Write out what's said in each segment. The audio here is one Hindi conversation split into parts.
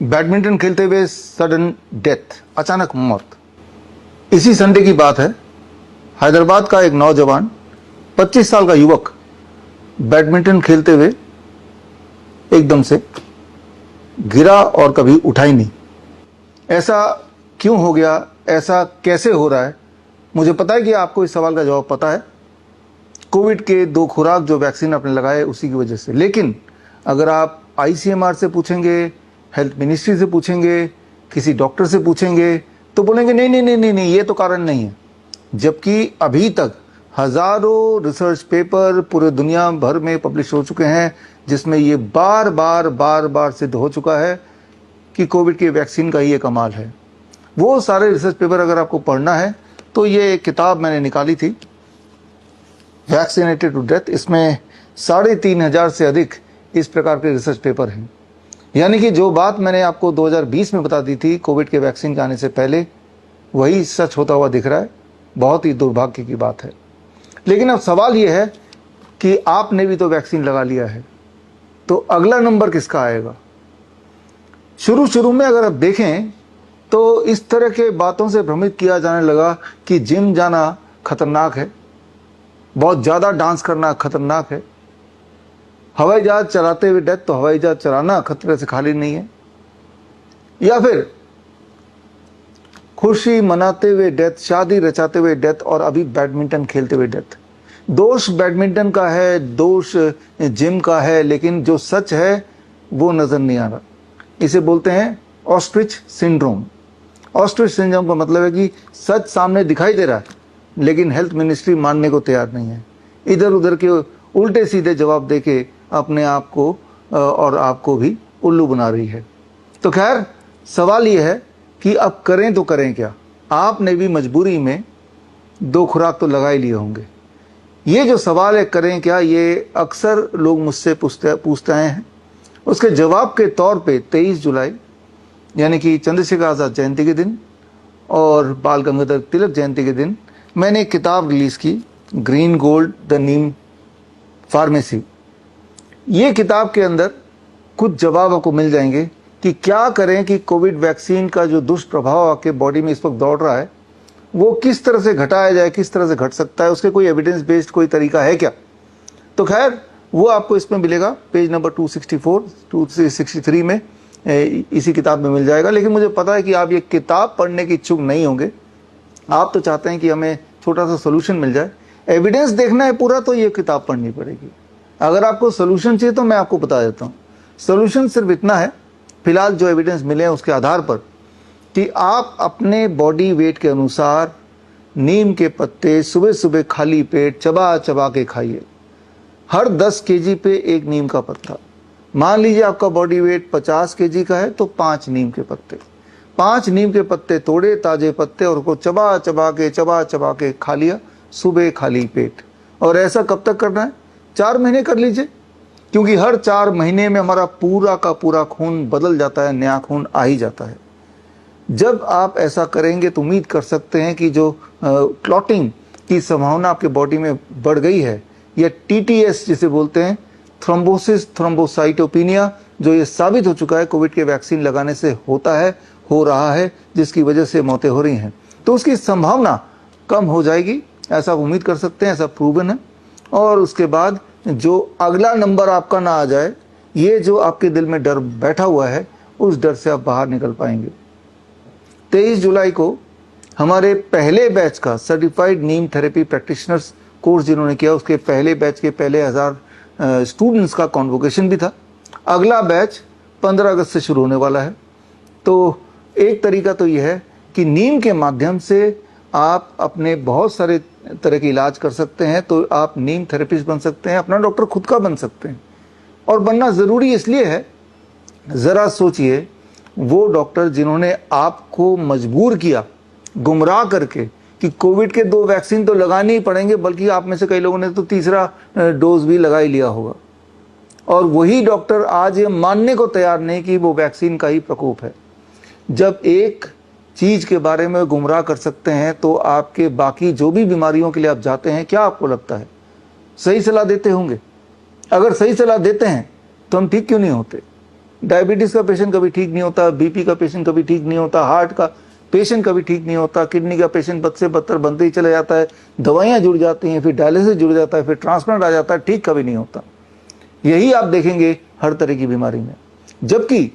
बैडमिंटन खेलते हुए सडन डेथ, अचानक मौत। इसी संडे की बात है, हैदराबाद का एक नौजवान 25 साल का युवक बैडमिंटन खेलते हुए एकदम से गिरा और कभी उठा ही नहीं। ऐसा क्यों हो गया, ऐसा कैसे हो रहा है? मुझे पता है कि आपको इस सवाल का जवाब पता है। कोविड के 2 खुराक जो वैक्सीन आपने लगाए उसी की वजह से। लेकिन अगर आप ICMR से पूछेंगे, हेल्थ मिनिस्ट्री से पूछेंगे, किसी डॉक्टर से पूछेंगे, तो बोलेंगे नहीं नहीं नहीं नहीं नहीं, ये तो कारण नहीं है। जबकि अभी तक हजारों रिसर्च पेपर पूरे दुनिया भर में पब्लिश हो चुके हैं, जिसमें ये बार बार सिद्ध हो चुका है कि कोविड की वैक्सीन का ही ये कमाल है। वो सारे रिसर्च पेपर अगर आपको पढ़ना है तो ये एक किताब मैंने निकाली थी, वैक्सीनेटेड टू डेथ। इसमें 3500 से अधिक इस प्रकार के रिसर्च पेपर हैं। यानी कि जो बात मैंने आपको 2020 में बता दी थी कोविड के वैक्सीन के आने से पहले, वही सच होता हुआ दिख रहा है। बहुत ही दुर्भाग्य की बात है। लेकिन अब सवाल यह है कि आपने भी तो वैक्सीन लगा लिया है, तो अगला नंबर किसका आएगा? शुरू में अगर आप देखें तो इस तरह के बातों से भ्रमित किया जाने लगा कि जिम जाना खतरनाक है, बहुत ज्यादा डांस करना खतरनाक है, हवाई जहाज चलाते हुए डेथ, तो हवाई जहाज चलाना खतरे से खाली नहीं है, या फिर खुशी मनाते हुए डेथ, शादी रचाते हुए डेथ, और अभी बैडमिंटन खेलते हुए डेथ। दोष बैडमिंटन का है, दोष जिम का है, लेकिन जो सच है वो नजर नहीं आ रहा। इसे बोलते हैं ऑस्ट्रिच सिंड्रोम। ऑस्ट्रिच सिंड्रोम का मतलब है कि सच सामने दिखाई दे रहा है, लेकिन हेल्थ मिनिस्ट्री मानने को तैयार नहीं है। इधर उधर के उल्टे सीधे जवाब देके अपने आप को और आपको भी उल्लू बना रही है। तो खैर, सवाल यह है कि अब करें तो करें क्या? आपने भी मजबूरी में 2 खुराक तो लगा ही लिए होंगे। ये जो सवाल है करें क्या, ये अक्सर लोग मुझसे पूछते आए हैं। उसके जवाब के तौर पे 23 जुलाई यानी कि चंद्रशेखर आज़ाद जयंती के दिन और बाल गंगाधर तिलक जयंती के दिन मैंने एक किताब रिलीज की, green gold the Neem pharmacy. ये किताब के अंदर कुछ जवाब आपको मिल जाएंगे कि क्या करें कि कोविड वैक्सीन का जो दुष्प्रभाव आपके बॉडी में इस वक्त दौड़ रहा है वो किस तरह से घटाया जाए, किस तरह से घट सकता है, उसके कोई एविडेंस बेस्ड कोई तरीका है क्या? तो खैर, वो आपको इसमें मिलेगा, पेज नंबर 264 263 में इसी किताब में मिल जाएगा। लेकिन मुझे पता है कि आप ये किताब पढ़ने के इच्छुक नहीं होंगे। आप तो चाहते हैं कि हमें छोटा सा सोल्यूशन मिल जाए। एविडेंस देखना है पूरा तो ये किताब पढ़नी पड़ेगी। अगर आपको सोल्यूशन चाहिए तो मैं आपको बता देता हूँ। सोल्यूशन सिर्फ इतना है, फिलहाल जो एविडेंस मिले हैं उसके आधार पर, कि आप अपने बॉडी वेट के अनुसार नीम के पत्ते सुबह सुबह खाली पेट चबा चबा के खाइए। हर 10 kg पे 1 नीम का पत्ता। मान लीजिए आपका बॉडी वेट 50 kg का है तो 5 नीम के पत्ते, 5 नीम के पत्ते तोड़े, ताजे पत्ते, और उसको चबा चबा के खा लिया सुबह खाली पेट। और ऐसा कब तक करना है? 4 महीने कर लीजिए, क्योंकि हर 4 महीने में हमारा पूरा का पूरा खून बदल जाता है, नया खून आ ही जाता है। जब आप ऐसा करेंगे तो उम्मीद कर सकते हैं कि जो क्लॉटिंग की संभावना आपके बॉडी में बढ़ गई है, या TTS जिसे बोलते हैं, थ्रोम्बोसिस थ्रोम्बोसाइटोपिनिया, जो ये साबित हो चुका है कोविड के वैक्सीन लगाने से होता है, हो रहा है, जिसकी वजह से मौतें हो रही हैं, तो उसकी संभावना कम हो जाएगी, ऐसा उम्मीद कर सकते हैं, ऐसा प्रूवन है। और उसके बाद जो अगला नंबर आपका ना आ जाए, ये जो आपके दिल में डर बैठा हुआ है, उस डर से आप बाहर निकल पाएंगे। 23 जुलाई को हमारे पहले बैच का सर्टिफाइड नीम थेरेपी प्रैक्टिशनर्स कोर्स जिन्होंने किया, उसके पहले बैच के पहले 1000 स्टूडेंट्स का कॉन्वोकेशन भी था। अगला बैच 15 अगस्त से शुरू होने वाला है। तो एक तरीका तो यह है कि नीम के माध्यम से आप अपने बहुत सारे तरह के इलाज कर सकते हैं। तो आप नीम थेरेपिस्ट बन सकते हैं, अपना डॉक्टर खुद का बन सकते हैं। और बनना ज़रूरी इसलिए है, ज़रा सोचिए, वो डॉक्टर जिन्होंने आपको मजबूर किया गुमराह करके कि कोविड के 2 वैक्सीन तो लगाने ही पड़ेंगे, बल्कि आप में से कई लोगों ने तो तीसरा डोज भी लगा ही लिया होगा, और वही डॉक्टर आज ये मानने को तैयार नहीं कि वो वैक्सीन का ही प्रकोप है। जब एक चीज के बारे में गुमराह कर सकते हैं तो आपके बाकी जो भी बीमारियों के लिए आप जाते हैं, क्या आपको लगता है सही सलाह देते होंगे? अगर सही सलाह देते हैं तो हम ठीक क्यों नहीं होते? डायबिटीज का पेशेंट कभी ठीक नहीं होता, बीपी का पेशेंट कभी ठीक नहीं होता, हार्ट का पेशेंट कभी ठीक नहीं होता, किडनी का पेशेंट बद से बदतर बनते ही चला जाता है, दवाइयां जुड़ जाती हैं, फिर डायलिसिस जुड़ जाता है, फिर ट्रांसप्लांट आ जाता है, ठीक कभी नहीं होता। यही आप देखेंगे हर तरह की बीमारी में। जबकि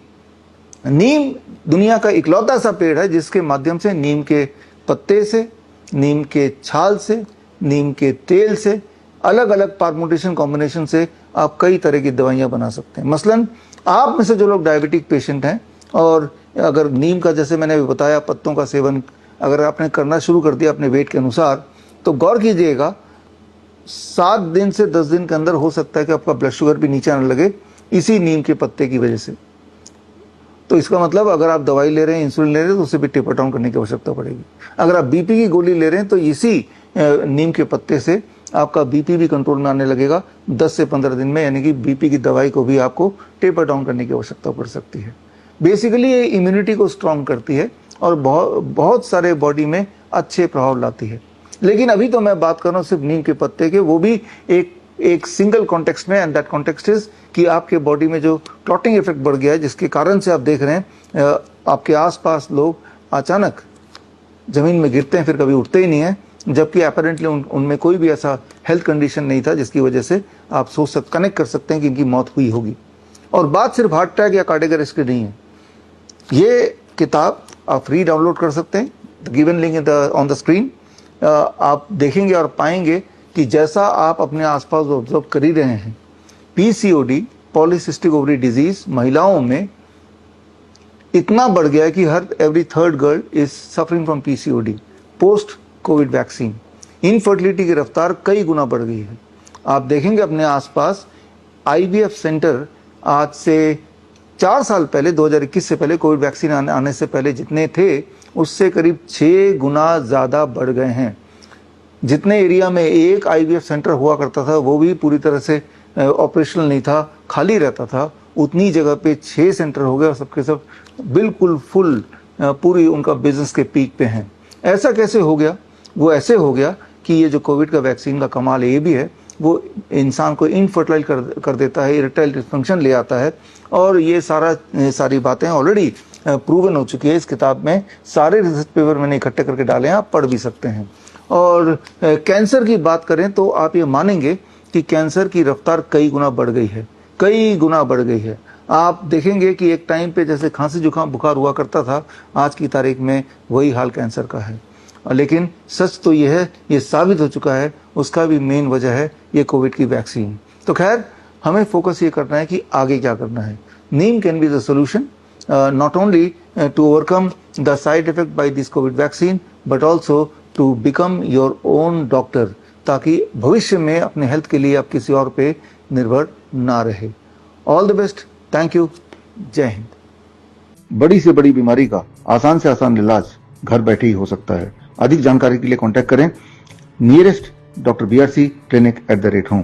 नीम दुनिया का इकलौता सा पेड़ है जिसके माध्यम से नीम के पत्ते से, नीम के छाल से, नीम के तेल से, अलग अलग परम्यूटेशन कॉम्बिनेशन से आप कई तरह की दवाइयां बना सकते हैं। मसलन आप में से जो लोग डायबिटिक पेशेंट हैं और अगर नीम का, जैसे मैंने अभी बताया, पत्तों का सेवन अगर आपने करना शुरू कर दिया अपने वेट के अनुसार, तो गौर कीजिएगा 7 दिन से 10 दिन के अंदर हो सकता है कि आपका ब्लड शुगर भी नीचे आने लगे इसी नीम के पत्ते की वजह से। तो इसका मतलब अगर आप दवाई ले रहे हैं, इंसुलिन ले रहे हैं, तो उसे भी टेपर डाउन करने की आवश्यकता पड़ेगी। अगर आप बीपी की गोली ले रहे हैं तो इसी नीम के पत्ते से आपका बीपी भी कंट्रोल में आने लगेगा 10 से 15 दिन में, यानी कि बीपी की दवाई को भी आपको टेपर डाउन करने की आवश्यकता पड़ सकती है। बेसिकली ये इम्यूनिटी को स्ट्रांग करती है और बहुत सारे बॉडी में अच्छे प्रभाव लाती है। लेकिन अभी तो मैं बात कर रहा हूँ सिर्फ नीम के पत्ते के, वो भी एक सिंगल कॉन्टेक्स्ट में, एंड दैट कॉन्टेक्स्ट इज कि आपके बॉडी में जो क्लॉटिंग इफेक्ट बढ़ गया है, जिसके कारण से आप देख रहे हैं आपके आसपास लोग अचानक जमीन में गिरते हैं, फिर कभी उठते ही नहीं है, जबकि अपेरेंटली उनमें कोई भी ऐसा हेल्थ कंडीशन नहीं था जिसकी वजह से आप कनेक्ट कर सकते हैं कि इनकी मौत हुई होगी। और बात सिर्फ हार्ट अटैक या कार्डियक अरेस्ट की नहीं है। ये किताब आप फ्री डाउनलोड कर सकते हैं, given link on the screen. आप देखेंगे और पाएंगे कि जैसा आप अपने आसपास ऑब्जर्व कर ही रहे हैं, पीसीओडी, पॉलीसिस्टिक ओवरी डिजीज, महिलाओं में इतना बढ़ गया है कि every third girl is suffering from PCOD post Covid vaccine. Infertility की रफ्तार कई गुना बढ़ गई है। आप देखेंगे अपने आसपास आईवीएफ सेंटर आज से 4 साल पहले, 2021 से पहले, कोविड वैक्सीन आने से पहले जितने थे उससे करीब 6 गुना ज़्यादा बढ़ गए हैं। जितने एरिया में एक आईवीएफ सेंटर हुआ करता था, वो भी पूरी तरह से ऑपरेशनल नहीं था, खाली रहता था, उतनी जगह पे 6 सेंटर हो गए और सबके सब बिल्कुल फुल, पूरी उनका बिजनेस के पीक पे हैं। ऐसा कैसे हो गया? वो ऐसे हो गया कि ये जो कोविड का वैक्सीन का कमाल ये भी है, वो इंसान को इनफर्टाइल कर देता है, इरेक्टाइल डिस्फंक्शन ले आता है, और ये सारी बातें ऑलरेडी प्रूवन हो चुकी है। इस किताब में सारे रिसर्च पेपर मैंने इकट्ठे करके डाले हैं, आप पढ़ भी सकते हैं। और कैंसर की बात करें तो आप ये मानेंगे कि कैंसर की रफ्तार कई गुना बढ़ गई है, कई गुना बढ़ गई है। आप देखेंगे कि एक टाइम पे जैसे खांसी जुकाम बुखार हुआ करता था, आज की तारीख में वही हाल कैंसर का है। लेकिन सच तो ये है, ये साबित हो चुका है, उसका भी मेन वजह है ये कोविड की वैक्सीन। तो खैर, हमें फोकस ये करना है कि आगे क्या करना है। Neem can be the solution, not only to overcome the side effect by this Covid vaccine, but also to become your own doctor, ताकि भविष्य में अपने हेल्थ के लिए आप किसी और पे निर्भर ना रहे। All the best, thank you, जय हिंद। बड़ी से बड़ी बीमारी का आसान से आसान इलाज घर बैठे ही हो सकता है। अधिक जानकारी के लिए कांटेक्ट करें nearest doctor BRC clinic @home।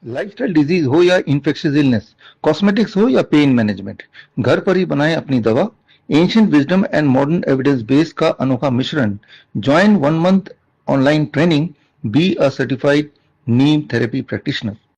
Lifestyle disease हो या इन्फेक्शियस इलनेस, कॉस्मेटिक्स हो या पेन मैनेजमेंट, घर पर ही बनाएं अपनी दवा। Ancient wisdom and modern evidence base का अनोखा मिश्रण। Join 1 month online training, be a certified Neem therapy practitioner.